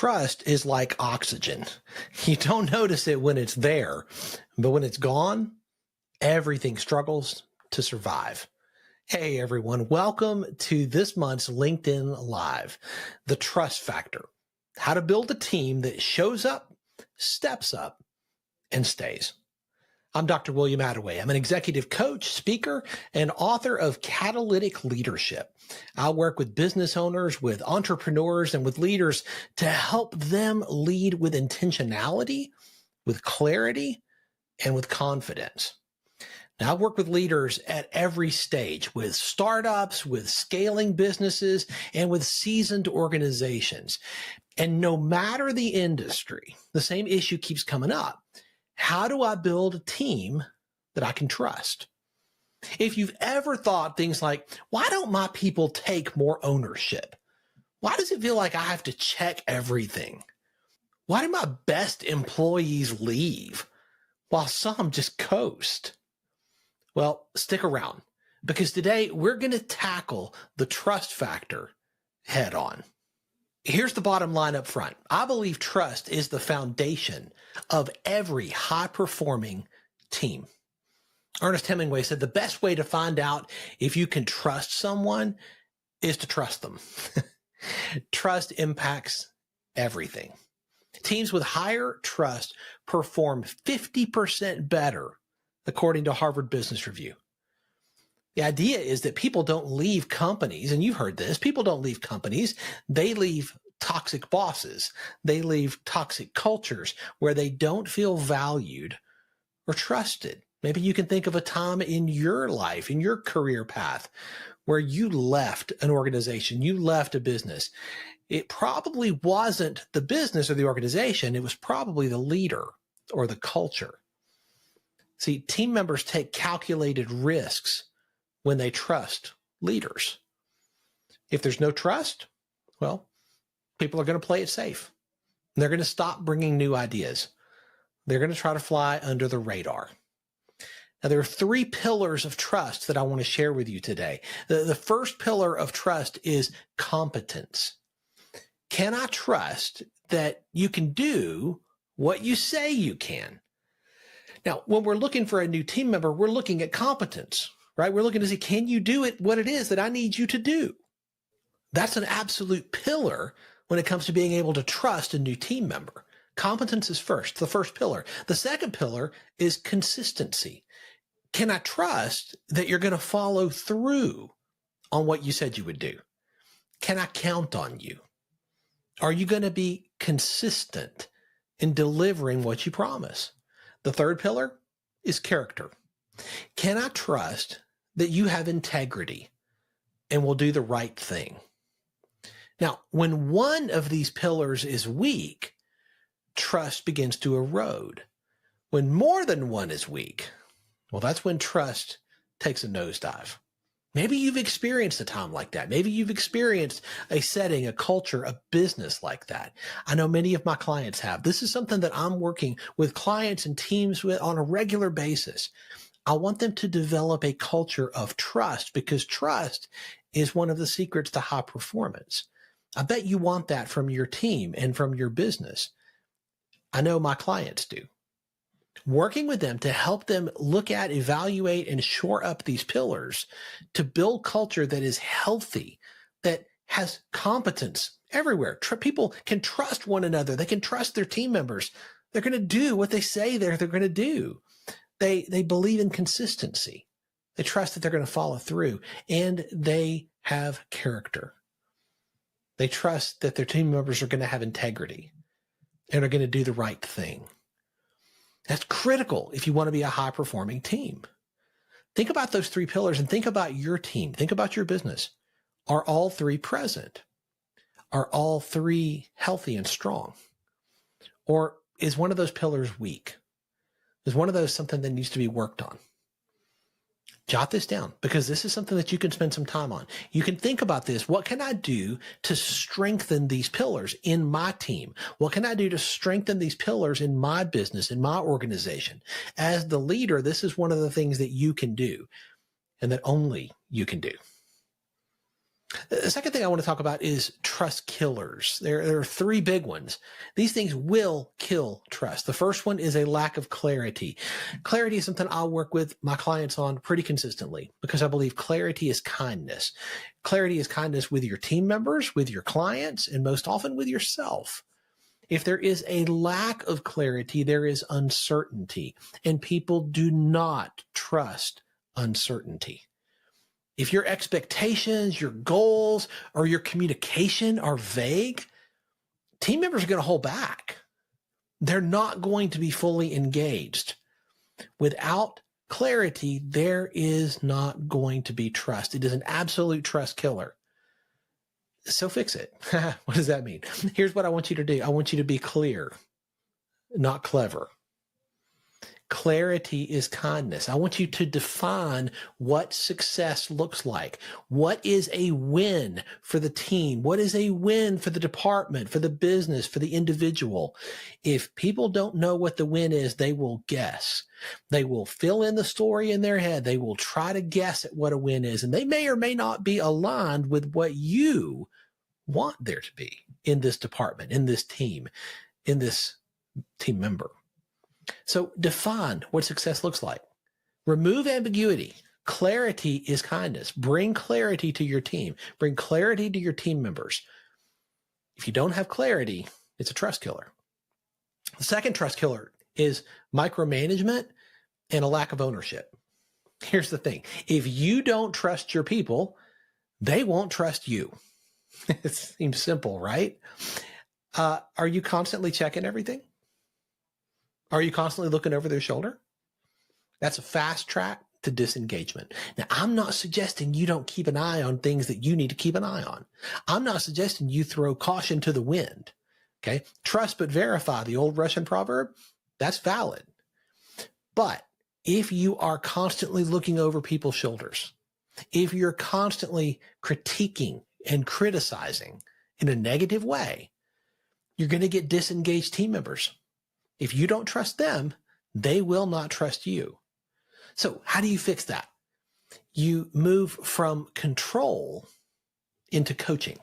Trust is like oxygen. You don't notice it when it's there, but when it's gone, everything struggles to survive. Hey everyone, welcome to this month's LinkedIn Live, The Trust Factor, how to build a team that shows up, steps up, and stays. I'm Dr. William Attaway. I'm an executive coach, speaker, and author of Catalytic Leadership. I work with business owners, with entrepreneurs, and with leaders to help them lead with intentionality, with clarity, and with confidence. Now, I work with leaders at every stage, with startups, with scaling businesses, and with seasoned organizations. And no matter the industry, the same issue keeps coming up. How do I build a team that I can trust? If you've ever thought things like, why don't my people take more ownership? Why does it feel like I have to check everything? Why do my best employees leave while some just coast? Well, stick around, because today we're going to tackle the trust factor head on. Here's the bottom line up front. I believe trust is the foundation of every high-performing team. Ernest Hemingway said the best way to find out if you can trust someone is to trust them. Trust impacts everything. Teams with higher trust perform 50% better, according to Harvard Business Review. The idea is that people don't leave companies, and you've heard this, people don't leave companies, they leave toxic bosses. They leave toxic cultures where they don't feel valued or trusted. Maybe you can think of a time in your life, in your career path, where you left an organization, you left a business. It probably wasn't the business or the organization, it was probably the leader or the culture. See, team members take calculated risks when they trust leaders. If there's no trust, well, people are going to play it safe. They're going to stop bringing new ideas. They're going to try to fly under the radar. Now, there are three pillars of trust that I want to share with you today. The first pillar of trust is competence. Can I trust that you can do what you say you can? Now, when we're looking for a new team member, we're looking at competence. Right? We're looking to see, can you do it, what it is that I need you to do? That's an absolute pillar when it comes to being able to trust a new team member. Competence is first, the first pillar. The second pillar is consistency. Can I trust that you're going to follow through on what you said you would do? Can I count on you? Are you going to be consistent in delivering what you promise? The third pillar is character. Can I trust that you have integrity and will do the right thing? Now, when one of these pillars is weak, trust begins to erode. When more than one is weak, well, that's when trust takes a nosedive. Maybe you've experienced a time like that. Maybe you've experienced a setting, a culture, a business like that. I know many of my clients have. This is something that I'm working with clients and teams with on a regular basis. I want them to develop a culture of trust, because trust is one of the secrets to high performance. I bet you want that from your team and from your business. I know my clients do. Working with them to help them look at, evaluate, and shore up these pillars to build culture that is healthy, that has competence everywhere. People can trust one another. They can trust their team members. They're going to do what they say they're going to do. They believe in consistency. They trust that they're going to follow through, and they have character. They trust that their team members are going to have integrity and are going to do the right thing. That's critical if you want to be a high-performing team. Think about those three pillars and think about your team. Think about your business. Are all three present? Are all three healthy and strong? Or is one of those pillars weak? Is one of those something that needs to be worked on? Jot this down, because this is something that you can spend some time on. You can think about this. What can I do to strengthen these pillars in my team? What can I do to strengthen these pillars in my business, in my organization? As the leader, this is one of the things that you can do and that only you can do. The second thing I want to talk about is trust killers. There are three big ones. These things will kill trust. The first one is a lack of clarity. Clarity is something I'll work with my clients on pretty consistently because I believe clarity is kindness. Clarity is kindness with your team members, with your clients, and most often with yourself. If there is a lack of clarity, there is uncertainty, and people do not trust uncertainty. If your expectations, your goals, or your communication are vague, team members are going to hold back. They're not going to be fully engaged. Without clarity, there is not going to be trust. It is an absolute trust killer. So fix it. What does that mean? Here's what I want you to do. I want you to be clear, not clever. Clarity is kindness. I want you to define what success looks like. What is a win for the team? What is a win for the department, for the business, for the individual? If people don't know what the win is, they will guess. They will fill in the story in their head. They will try to guess at what a win is, and they may or may not be aligned with what you want there to be in this department, in this team, in this team member. So define what success looks like. Remove ambiguity. Clarity is kindness. Bring clarity to your team. Bring clarity to your team members. If you don't have clarity, it's a trust killer. The second trust killer is micromanagement and a lack of ownership. Here's the thing. If you don't trust your people, they won't trust you. It seems simple, right? Are you constantly checking everything? Are you constantly looking over their shoulder? That's a fast track to disengagement. Now, I'm not suggesting you don't keep an eye on things that you need to keep an eye on. I'm not suggesting you throw caution to the wind. Okay. Trust but verify, the old Russian proverb, that's valid. But if you are constantly looking over people's shoulders, if you're constantly critiquing and criticizing in a negative way, you're going to get disengaged team members. If you don't trust them, they will not trust you. So how do you fix that? You move from control into coaching.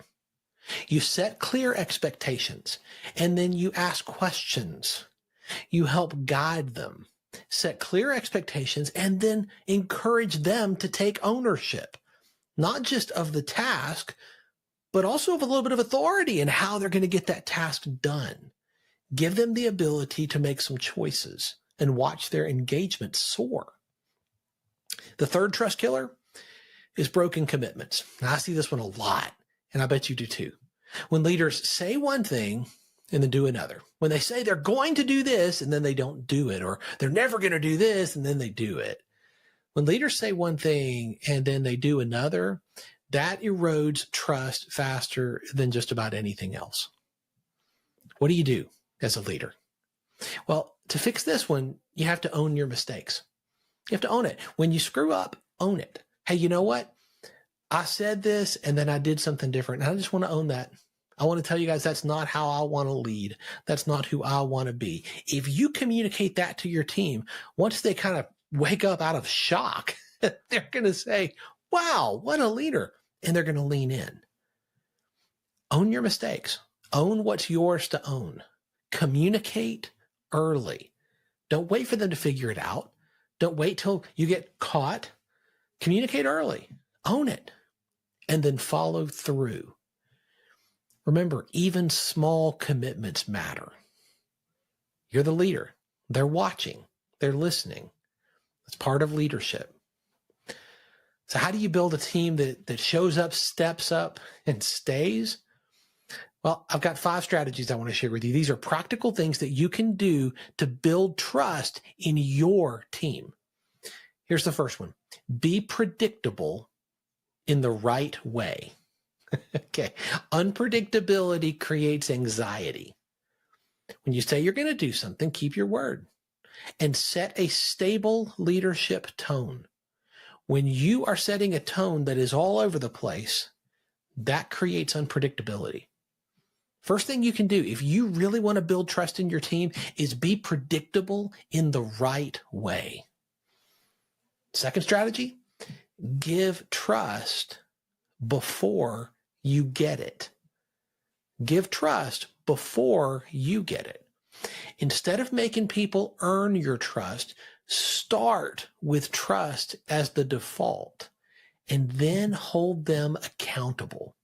You set clear expectations, and then you ask questions. You help guide them, set clear expectations, and then encourage them to take ownership, not just of the task, but also of a little bit of authority in how they're going to get that task done. Give them the ability to make some choices and watch their engagement soar. The third trust killer is broken commitments. Now, I see this one a lot, and I bet you do too. When leaders say one thing and then do another. When they say they're going to do this and then they don't do it, or they're never going to do this and then they do it. When leaders say one thing and then they do another, that erodes trust faster than just about anything else. What do you do as a leader? Well, to fix this one, you have to own your mistakes. You have to own it. When you screw up, own it. Hey, you know what? I said this and then I did something different. And I just want to own that. I want to tell you guys that's not how I want to lead. That's not who I want to be. If you communicate that to your team, once they kind of wake up out of shock, they're going to say, wow, what a leader. And they're going to lean in. Own your mistakes. Own what's yours to own. Communicate early. Don't wait for them to figure it out. Don't wait till you get caught. Communicate early. Own it. And then follow through. Remember, even small commitments matter. You're the leader. They're watching. They're listening. It's part of leadership. So how do you build a team that shows up, steps up, and stays? Well, I've got 5 strategies I want to share with you. These are practical things that you can do to build trust in your team. Here's the first one. Be predictable in the right way. Okay. Unpredictability creates anxiety. When you say you're going to do something, keep your word and set a stable leadership tone. When you are setting a tone that is all over the place, that creates unpredictability. First thing you can do, if you really want to build trust in your team, is be predictable in the right way. Second strategy, give trust before you get it. Give trust before you get it. Instead of making people earn your trust, start with trust as the default and then hold them accountable.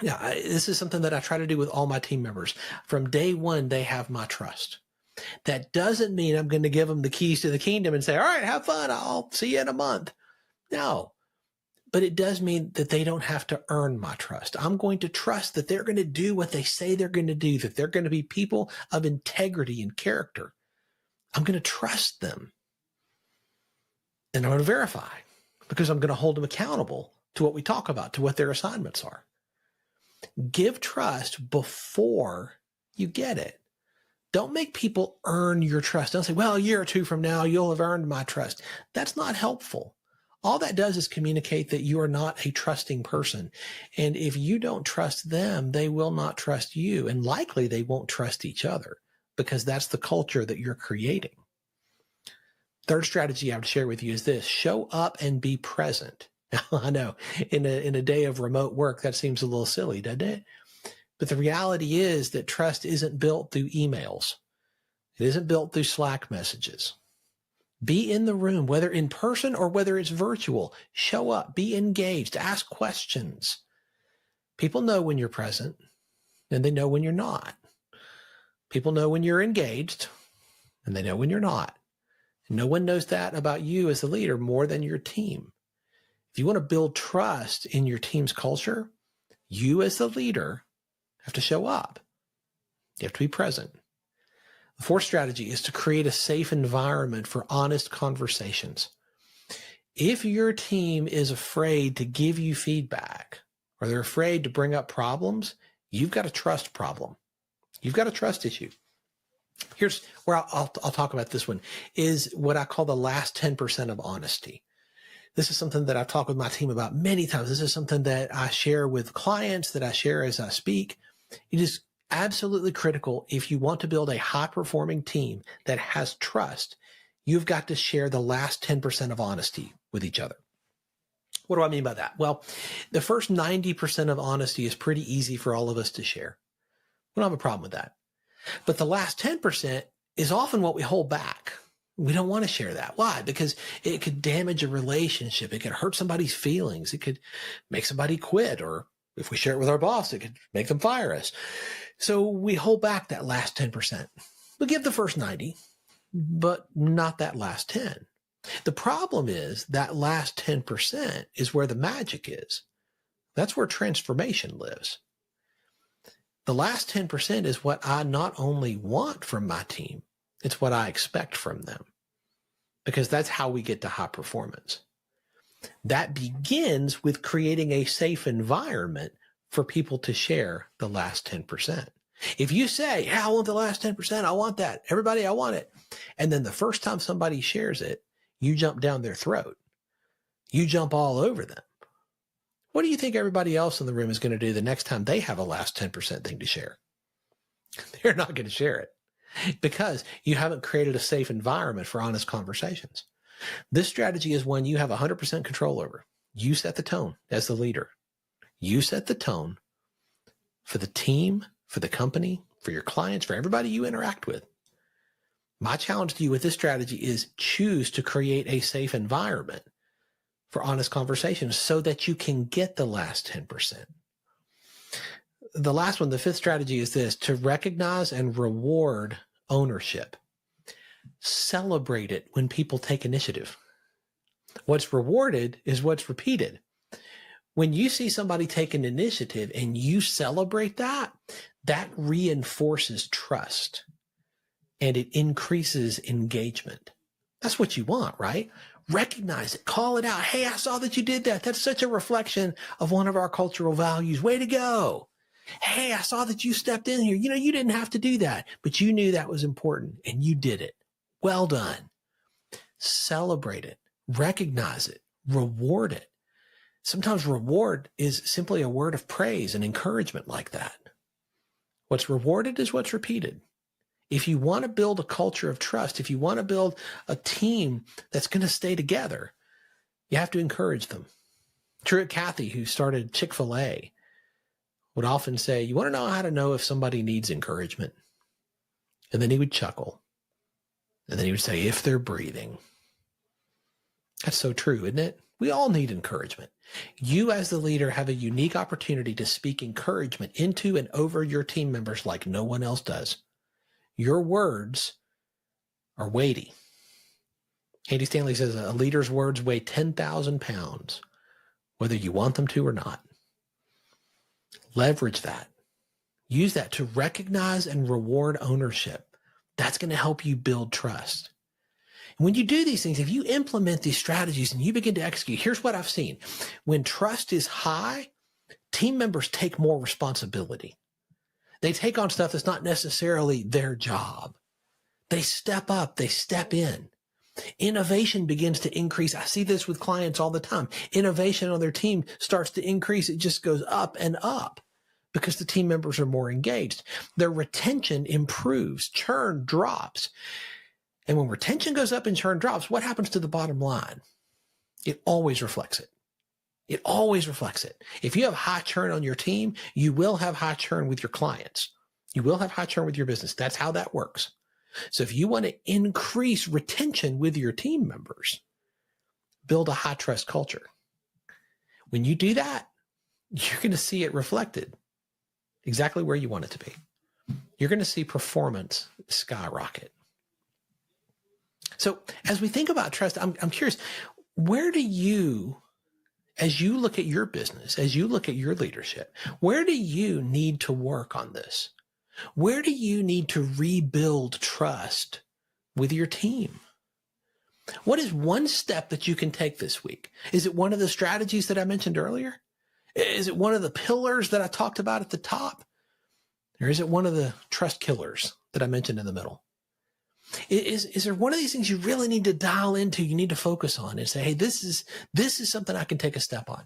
Yeah, this is something that I try to do with all my team members. From day one, they have my trust. That doesn't mean I'm going to give them the keys to the kingdom and say, all right, have fun. I'll see you in a month. No, but it does mean that they don't have to earn my trust. I'm going to trust that they're going to do what they say they're going to do, that they're going to be people of integrity and character. I'm going to trust them. And I'm going to verify because I'm going to hold them accountable to what we talk about, to what their assignments are. Give trust before you get it. Don't make people earn your trust. Don't say, well, a year or two from now, you'll have earned my trust. That's not helpful. All that does is communicate that you are not a trusting person. And if you don't trust them, they will not trust you. And likely they won't trust each other because that's the culture that you're creating. Third strategy I would share with you is this: show up and be present. Now, I know in a day of remote work, that seems a little silly, doesn't it? But the reality is that trust isn't built through emails. It isn't built through Slack messages. Be in the room, whether in person or whether it's virtual. Show up, be engaged, ask questions. People know when you're present and they know when you're not. People know when you're engaged and they know when you're not. And no one knows that about you as a leader more than your team. If you want to build trust in your team's culture, you as the leader have to show up. You have to be present. The fourth strategy is to create a safe environment for honest conversations. If your team is afraid to give you feedback or they're afraid to bring up problems, you've got a trust problem. You've got a trust issue. Here's where I'll talk about this one, is what I call the last 10% of honesty. This is something that I've talked with my team about many times. This is something that I share with clients, that I share as I speak. It is absolutely critical. If you want to build a high-performing team that has trust, you've got to share the last 10% of honesty with each other. What do I mean by that? Well, the first 90% of honesty is pretty easy for all of us to share. We don't have a problem with that. But the last 10% is often what we hold back. We don't want to share that. Why? Because it could damage a relationship. It could hurt somebody's feelings. It could make somebody quit. Or if we share it with our boss, it could make them fire us. So we hold back that last 10%. We give the first 90, but not that last 10. The problem is that last 10% is where the magic is. That's where transformation lives. The last 10% is what I not only want from my team, it's what I expect from them, because that's how we get to high performance. That begins with creating a safe environment for people to share the last 10%. If you say, yeah, I want the last 10%, I want that. Everybody, I want it. And then the first time somebody shares it, you jump down their throat. You jump all over them. What do you think everybody else in the room is going to do the next time they have a last 10% thing to share? They're not going to share it because you haven't created a safe environment for honest conversations. This strategy is one you have 100% control over. You set the tone as the leader. You set the tone for the team, for the company, for your clients, for everybody you interact with. My challenge to you with this strategy is choose to create a safe environment for honest conversations so that you can get the last 10%. The last one, the fifth strategy, is this: to recognize and reward ownership. Celebrate it when people take initiative. What's rewarded is what's repeated. When you see somebody take an initiative and you celebrate that, that reinforces trust and it increases engagement. That's what you want, right? Recognize it, call it out. Hey, I saw that you did that. That's such a reflection of one of our cultural values. Way to go. Hey, I saw that you stepped in here. You didn't have to do that, but you knew that was important and you did it. Well done. Celebrate it, recognize it, reward it. Sometimes reward is simply a word of praise and encouragement like that. What's rewarded is what's repeated. If you want to build a culture of trust, if you want to build a team that's going to stay together, you have to encourage them. Truett Cathy, who started Chick-fil-A, would often say, you want to know how to know if somebody needs encouragement? And then he would chuckle. And then he would say, if they're breathing. That's so true, isn't it? We all need encouragement. You as the leader have a unique opportunity to speak encouragement into and over your team members like no one else does. Your words are weighty. Andy Stanley says a leader's words weigh 10,000 pounds, whether you want them to or not. Leverage that. Use that to recognize and reward ownership. That's going to help you build trust. And when you do these things, if you implement these strategies and you begin to execute, here's what I've seen. When trust is high, team members take more responsibility. They take on stuff that's not necessarily their job. They step up, they step in. Innovation begins to increase. I see this with clients all the time. Innovation on their team starts to increase. It just goes up and up because the team members are more engaged. Their retention improves, churn drops. And when retention goes up and churn drops, what happens to the bottom line? It always reflects it. It always reflects it. If you have high churn on your team, you will have high churn with your clients. You will have high churn with your business. That's how that works. So if you want to increase retention with your team members, build a high trust culture. When you do that, you're going to see it reflected exactly where you want it to be. You're going to see performance skyrocket. So as we think about trust, I'm curious, where do you, as you look at your business, as you look at your leadership, where do you need to work on this? Where do you need to rebuild trust with your team? What is one step that you can take this week? Is it one of the strategies that I mentioned earlier? Is it one of the pillars that I talked about at the top? Or is it one of the trust killers that I mentioned in the middle? Is there one of these things you really need to dial into, you need to focus on and say, hey, this is something I can take a step on.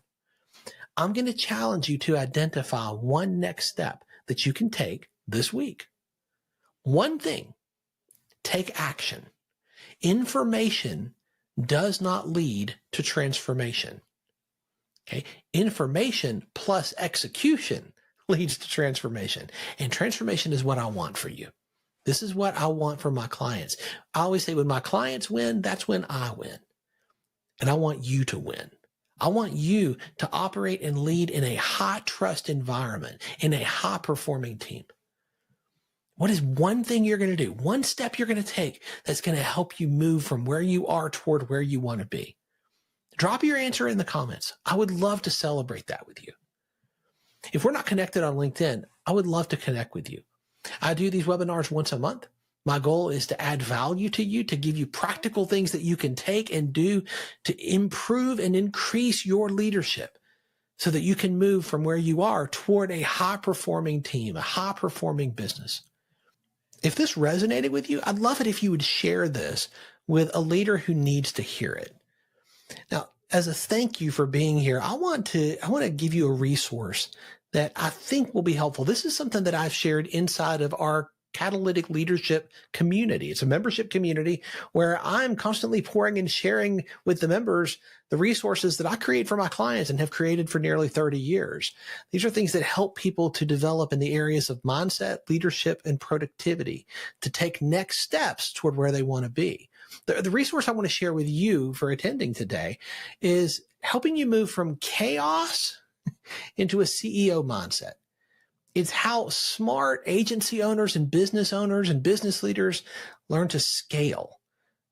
I'm going to challenge you to identify one next step that you can take this week. One thing, take action. Information does not lead to transformation. Okay. Information plus execution leads to transformation. And transformation is what I want for you. This is what I want for my clients. I always say when my clients win, that's when I win. And I want you to win. I want you to operate and lead in a high trust environment, in a high performing team. What is one thing you're going to do? One step you're going to take that's going to help you move from where you are toward where you want to be? Drop your answer in the comments. I would love to celebrate that with you. If we're not connected on LinkedIn, I would love to connect with you. I do these webinars once a month. My goal is to add value to you, to give you practical things that you can take and do to improve and increase your leadership so that you can move from where you are toward a high-performing team, a high-performing business. If this resonated with you, I'd love it if you would share this with a leader who needs to hear it. Now, as a thank you for being here, I want to give you a resource that I think will be helpful. This is something that I've shared inside of our Catalytic Leadership community. It's a membership community where I'm constantly pouring and sharing with the members the resources that I create for my clients and have created for nearly 30 years. These are things that help people to develop in the areas of mindset, leadership, and productivity to take next steps toward where they want to be. The resource I want to share with you for attending today is helping you move from chaos into a CEO mindset. It's how smart agency owners and business leaders learn to scale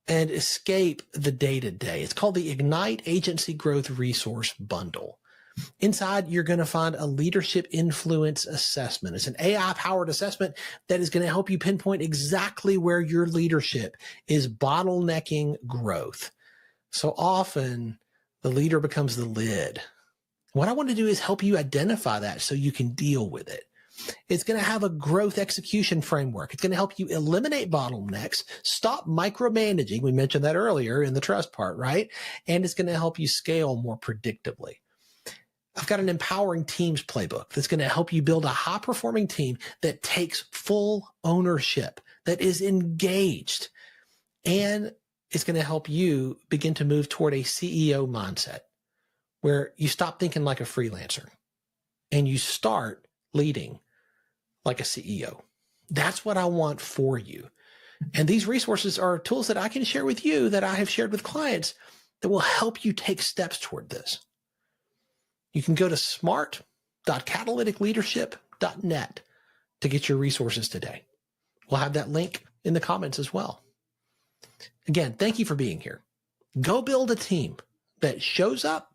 and escape the day-to-day. It's called the Ignite Agency Growth Resource Bundle. Inside, you're going to find a leadership influence assessment. It's an AI-powered assessment that is going to help you pinpoint exactly where your leadership is bottlenecking growth. So often, the leader becomes the lid. What I want to do is help you identify that so you can deal with it. It's going to have a growth execution framework. It's going to help you eliminate bottlenecks, stop micromanaging. We mentioned that earlier in the trust part, right? And it's going to help you scale more predictably. I've got an empowering teams playbook that's going to help you build a high-performing team that takes full ownership, that is engaged, and it's going to help you begin to move toward a CEO mindset, where you stop thinking like a freelancer and you start leading like a CEO. That's what I want for you. And these resources are tools that I can share with you, that I have shared with clients, that will help you take steps toward this. You can go to smart.catalyticleadership.net to get your resources today. We'll have that link in the comments as well. Again, thank you for being here. Go build a team that shows up